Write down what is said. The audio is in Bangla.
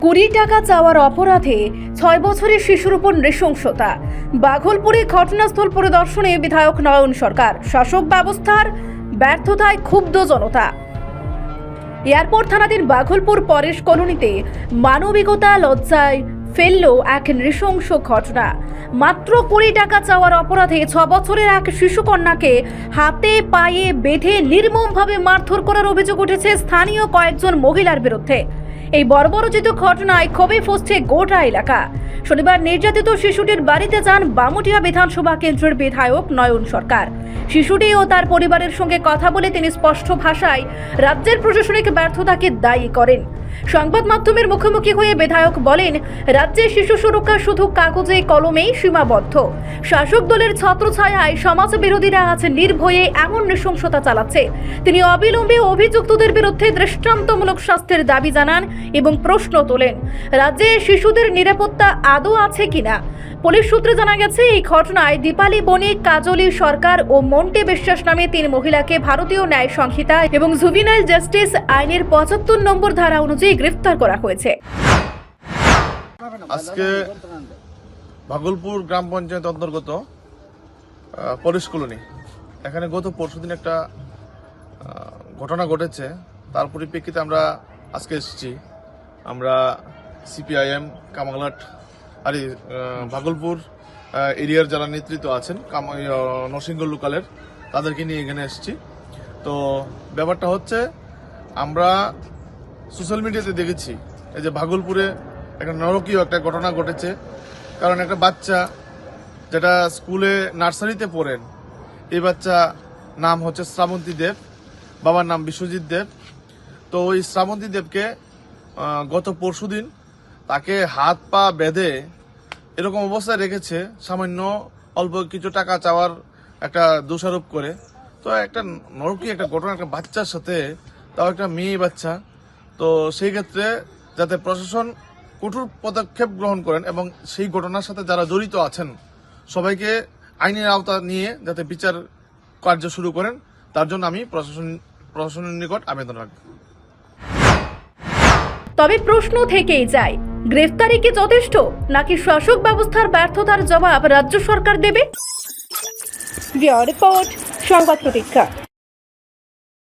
কোটি টাকা চাওয়ার অপরাধে ৬ বছরের শিশুর উপর নৃশংসতা। বাঘলপুরে ঘটনাস্থল পরিদর্শনে বিধায়ক নয়ন সরকার। শাসক ব্যবস্থার ব্যর্থতায় ক্ষুব্ধ জনতা। এয়ারপোর্ট থানাধীন বাঘলপুর পরেশ কলোনিতে মানবিকতা লজ্জায় ফেলল এক নৃশংস ঘটনা। মাত্র ২০ টাকা চাওয়ার অপরাধে ৬ বছরের এক শিশুকন্যাকে হাতে পায়ে বেঁধে নির্মমভাবে মারধর করার অভিযোগ উঠেছে স্থানীয় কয়েকজন মহিলার বিরুদ্ধে। এই বর্বরোচিত ঘটনায় ক্ষোভে ফুঁসছে গোটা এলাকা। শনিবার নির্যাতিত শিশুটির বাড়িতে যান বামুটিয়া বিধানসভা কেন্দ্রের বিধায়ক নয়ন সরকার। শিশুটি ও তার পরিবারের সঙ্গে কথা বলে তিনি স্পষ্ট ভাষায় রাজ্যের প্রশাসনিক ব্যর্থতাকে দায়ী করেন। সংবাদ মাধ্যমের মুখোমুখি হয়ে বিধায়ক বলেন, রাজ্যে শিশু সুরক্ষা শুধু কাগজে কলমেই সীমাবদ্ধ। শাসক দলের ছত্রছায়ায় সমাজ বিরোধীরা আজ নির্ভয়ে এমন নৃশংসতা চালাচ্ছে। তিনি অবিলম্বে অভিযুক্তদের বিরুদ্ধে দৃষ্টান্তমূলক শাস্তির দাবি জানান এবং প্রশ্ন তোলেন, রাজ্যে শিশুদের নিরাপত্তা আদৌ আছে কিনা। পুলিশ সূত্রে জানা গেছে, এই ঘটনায় দীপালি বণিক, কাজলি সরকার ও মন্টে বিশ্বাস নামে ৩ মহিলাকে ভারতীয় ন্যায় সংহিতা এবং জুভিনাইল জাস্টিস আইনের ৭৫ নম্বর ধারা অনুযায়ী গ্রেফতার করা হয়েছে। আজকে ভাগলপুর গ্রাম পঞ্চায়েত অন্তর্গত পরেশ কলোনি, এখানে গত পরশুদিন একটা ঘটনা ঘটেছে। তার পরিপ্রেক্ষিতে আমরা আজকে এসেছি। আমরা সিপিআইএম কামারঘাট আর ভাগলপুর এরিয়ার যারা নেতৃত্ব আছেন নরসিংহ লোকালের, তাদেরকে নিয়ে এখানে এসেছি। তো ব্যাপারটা হচ্ছে, আমরা সোশ্যাল মিডিয়াতে দেখেছি এই যে ভাগলপুরে একটা নরকীয় একটা ঘটনা ঘটেছে। কারণ একটা বাচ্চা যেটা স্কুলে নার্সারিতে পড়েন, এই বাচ্চা নাম হচ্ছে শ্রাবন্তী দেব, বাবার নাম বিশ্বজিৎ দেব। তো ওই শ্রাবন্তী দেবকে গত পরশুদিন তাকে হাত পা বেঁধে এরকম অবস্থায় রেখেছে, সামান্য অল্প কিছু টাকা চাওয়ার একটা দোষারোপ করে। তো একটা নরকীয় একটা ঘটনা, একটা বাচ্চার সাথে, তাও একটা মেয়ে বাচ্চা। তো সেই ক্ষেত্রে যাতে প্রশাসন কঠোর পদক্ষেপ গ্রহণ করেন এবং সেই ঘটনার সাথে যারা জড়িত আছেন সবাইকে আইনের আওতা নিয়ে যাতে বিচার কার্য শুরু করেন, তার জন্য আমি প্রশাসনের নিকট আবেদন রাখব। তবে প্রশ্ন থেকেই যায়, গ্রেফতারি কি যথেষ্ট, নাকি শাসক ব্যবস্থার ব্যর্থতার জবাব রাজ্য সরকার দেবে? রিপোর্ট, সংবাদ প্রতীক্ষা।